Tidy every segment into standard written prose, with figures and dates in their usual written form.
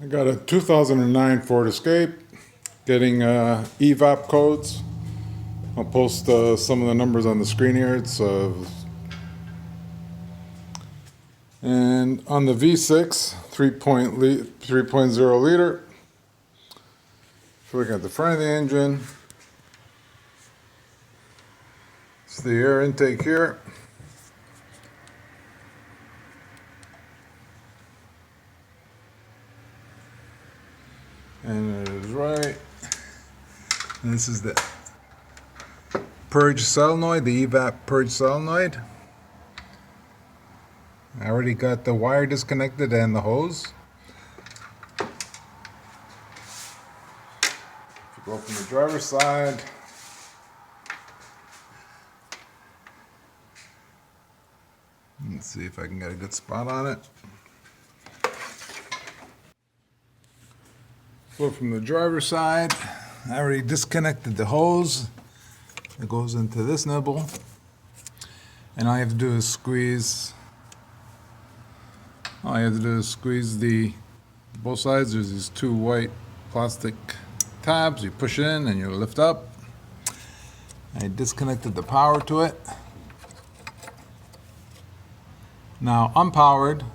I got a 2009 Ford Escape, getting EVAP codes. I'll post some of the numbers on the screen here. And on the V6, 3.0 liter. If you look at the front of the engine, it's the air intake here. And it is right. And this is the Purge solenoid, the EVAP Purge solenoid. I already got the wire disconnected and the hose. If you go from the driver's side, let's see if I can get a good spot on it. So from the driver's side, I already disconnected the hose. It goes into this nibble. And all you have to do is squeeze. All you have to do is squeeze both sides. There's these two white plastic tabs. You push in and you lift up. I disconnected the power to it. Now, unpowered,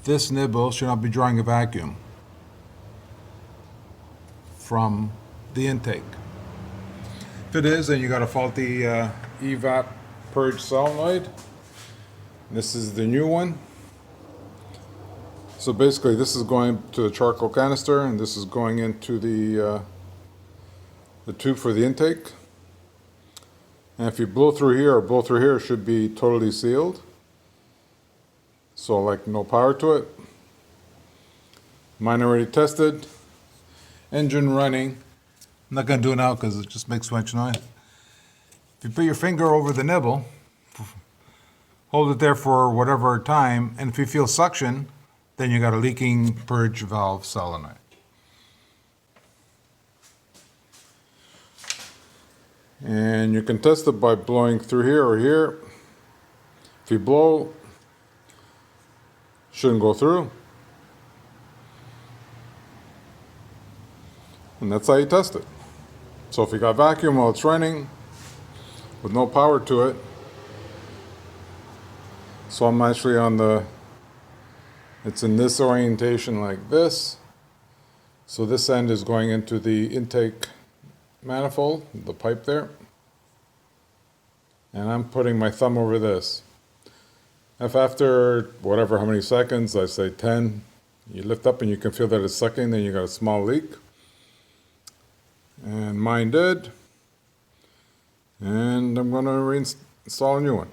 this nibble should not be drawing a vacuum from the intake. If it is, then you got a faulty EVAP Purge solenoid. This is the new one. So basically, this is going to the charcoal canister, and this is going into the tube for the intake. And if you blow through here or blow through here, it should be totally sealed. So like no power to it. Mine already tested. Engine running. I'm not going to do it now because it just makes so much noise. If you put your finger over the nibble, hold it there for whatever time, and if you feel suction, then you got a leaking purge valve solenoid. And you can test it by blowing through here or here. If you blow, shouldn't go through. And that's how you test it. So if you got vacuum while it's running, with no power to it, so I'm actually it's in this orientation like this. So this end is going into the intake manifold, the pipe there. And I'm putting my thumb over this. If after whatever, how many seconds, I say 10, you lift up and you can feel that it's sucking, then you got a small leak. And mine did. And I'm going to reinstall a new one.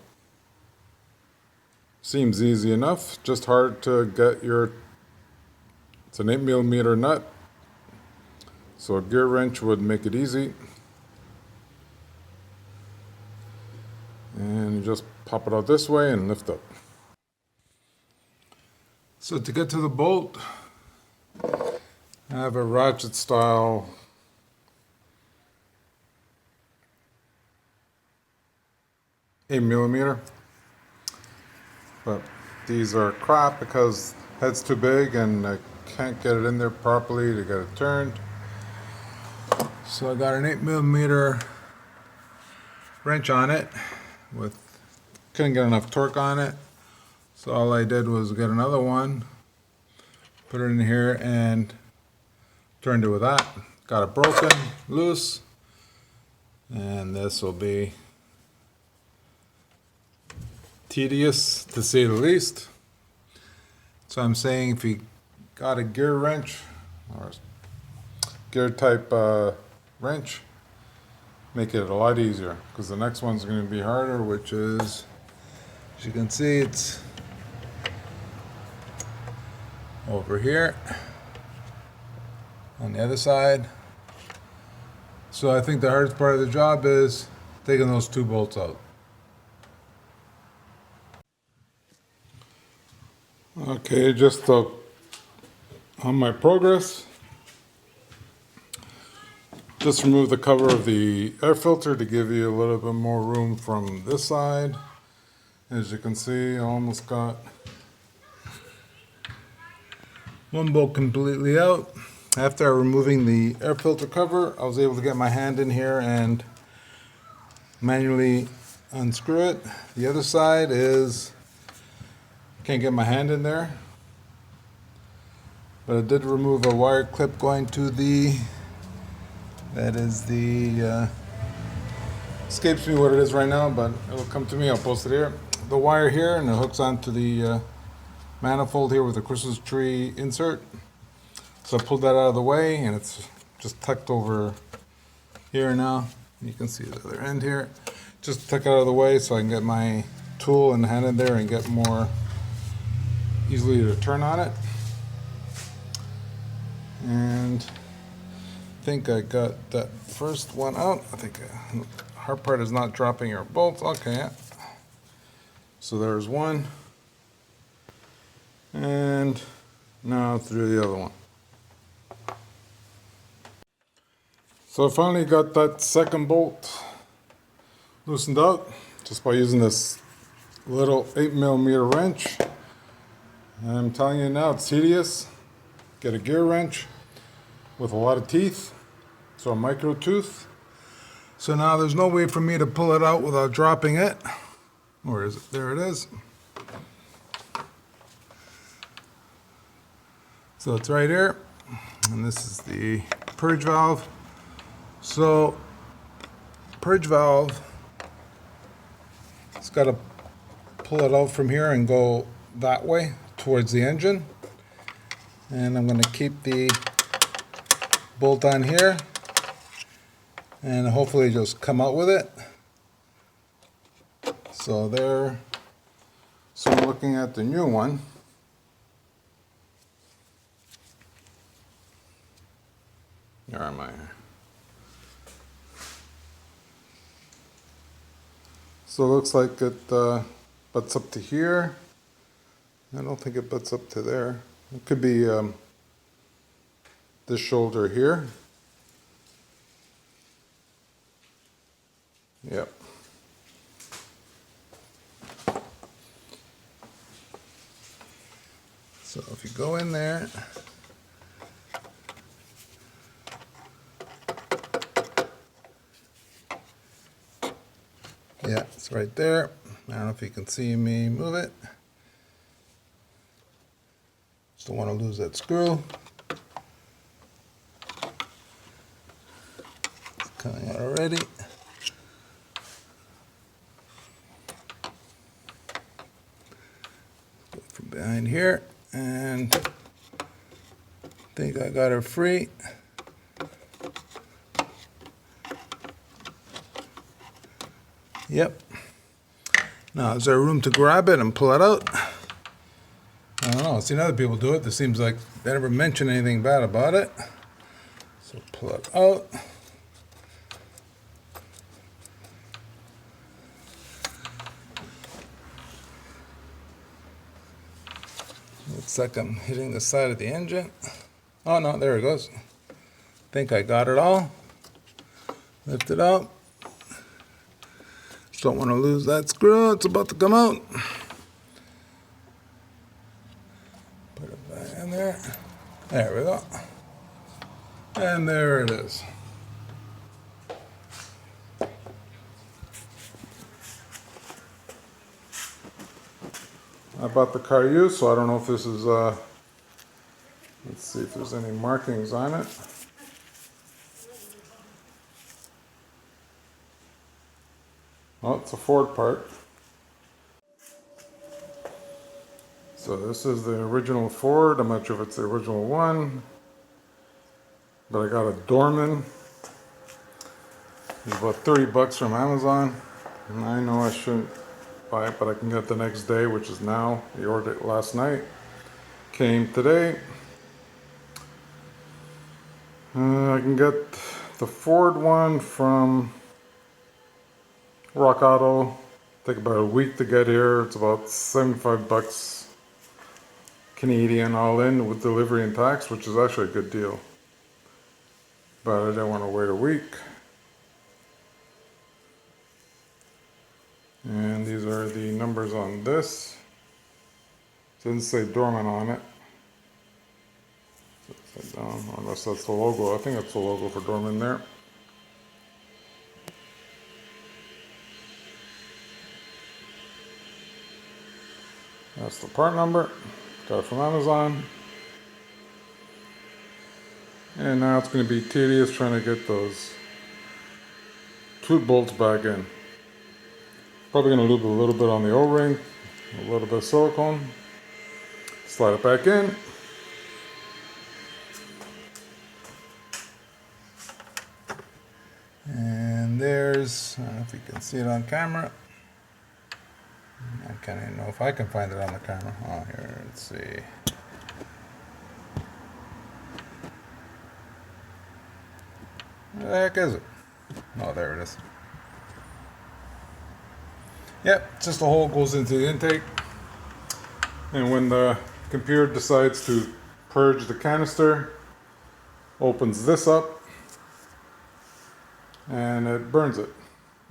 Seems easy enough, just hard to get it's an 8mm nut. So a gear wrench would make it easy. And you just pop it out this way and lift up. So to get to the bolt, I have a ratchet style $8mm, but these are crap because head's too big and I can't get it in there properly to get it turned. So I got an 8mm wrench on it couldn't get enough torque on it. So all I did was get another one, put it in here and turned it with that. Got it broken, loose, and this will be tedious to say the least. So I'm saying if you got a gear wrench or gear type wrench, make it a lot easier, because the next one's going to be harder, which is, as you can see, it's over here on the other side. So I think the hardest part of the job is taking those two bolts out. Okay, just on my progress, just remove the cover of the air filter to give you a little bit more room from this side. As you can see, I almost got One bolt completely out. After removing the air filter cover, I was able to get my hand in here and manually unscrew it. The other side is, can't get my hand in there, but I did remove a wire clip going to the, that is the, escapes me what it is right now, but it'll come to me, I'll post it here. The wire here, and it hooks onto the manifold here with the Christmas tree insert. So I pulled that out of the way, and it's just tucked over here now. You can see the other end here. Just tuck it out of the way so I can get my tool and hand in there and get more easily to turn on it. And I think I got that first one out. I think the hard part is not dropping your bolts. Okay. So there's one. And now through the other one. So I finally got that second bolt loosened out just by using this little 8mm wrench. And I'm telling you now, it's tedious. Get a gear wrench with a lot of teeth, so a micro tooth. So now there's no way for me to pull it out without dropping it. Where is it? There it is. So it's right here, and this is the purge valve. So, purge valve, it's got to pull it out from here and go that way towards the engine. And I'm going to keep the bolt on here and hopefully just come out with it. So there, so I'm looking at the new one. Where am I? So it looks like it butts up to here. I don't think it butts up to there. It could be this shoulder here. Yep. So if you go in there, yeah, it's right there. I don't know if you can see me move it. Just don't want to lose that screw. It's coming out already. Go from behind here, and I think I got her free. Yep. Now, is there room to grab it and pull it out? I don't know. I've seen other people do it. It seems like they never mention anything bad about it. So pull it out. Looks like I'm hitting the side of the engine. Oh no, there it goes. Think I got it all. Lift it up. Just don't want to lose that screw. It's about to come out. Put it back in there. There we go. And there it is. I bought the car used, so I don't know if this is, let's see if there's any markings on it. Oh, it's a Ford part. So this is the original Ford. I'm not sure if it's the original one, but I got a DOORMAN. It's about 30 bucks from Amazon. And I know I shouldn't buy it, but I can get it the next day, which is now. I ordered it last night. Came today. I can get the Ford one from Rock Auto. Take about a week to get here. It's about 75 bucks Canadian all in with delivery and tax, which is actually a good deal. But I didn't want to wait a week. And these are the numbers on this. It doesn't say DOORMAN on it. upside down, unless that's the logo. I think that's the logo for DOORMAN there. That's the part number. Got it from Amazon. And now it's going to be tedious trying to get those two bolts back in. Probably going to lube a little bit on the O-ring, a little bit of silicone, slide it back in. And there's, I don't know if you can see it on camera. I can't even know if I can find it on the camera. Oh, here, let's see. Where the heck is it? Oh, there it is. Yep, just a hole goes into the intake. And when the computer decides to purge the canister, opens this up and it burns it.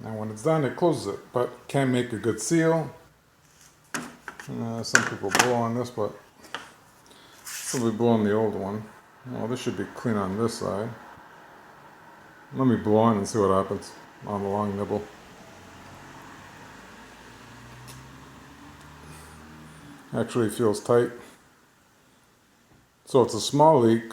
And when it's done, it closes it, but can't make a good seal. Some people blow on this, but somebody blow on the old one. Well, this should be clean on this side. Let me blow on and see what happens on the long nibble. Actually feels tight. So it's a small leak.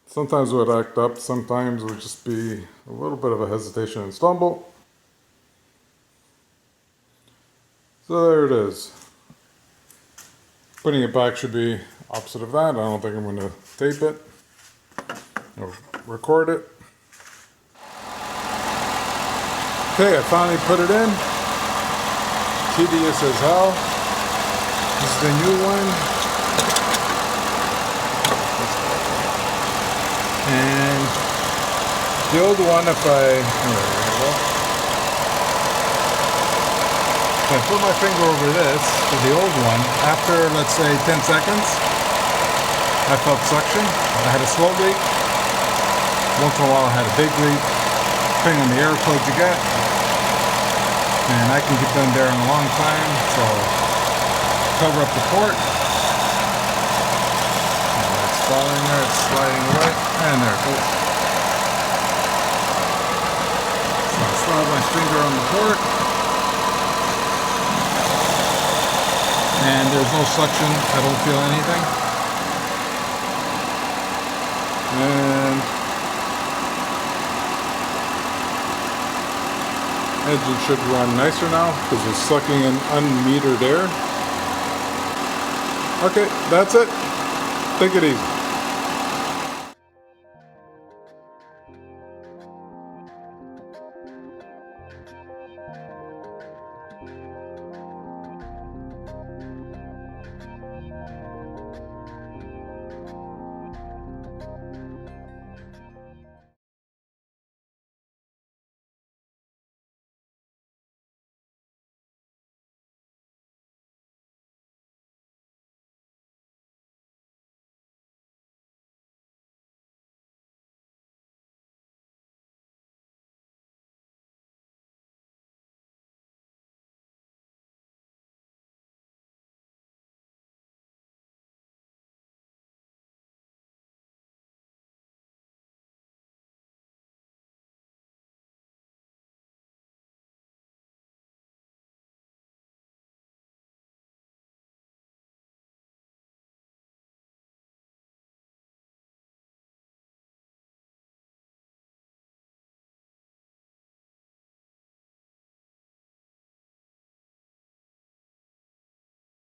Sometimes it would act up, sometimes it would just be a little bit of a hesitation and stumble. So there it is. Putting it back should be opposite of that. I don't think I'm going to tape it or record it. Okay, I finally put it in. Tedious as hell. This is the new one. And the old one, if I put my finger over this, to the old one, after, let's say, 10 seconds, I felt suction. I had a slow leak. Once in a while I had a big leak, depending on the air code you get. And I can keep them there in a long time, so cover up the port. And it's falling there, it's sliding away, and there it goes. So I slide my finger on the port. And there's no suction, I don't feel anything. And engine should run nicer now because it's sucking in unmetered air. Okay, that's it. Take it easy.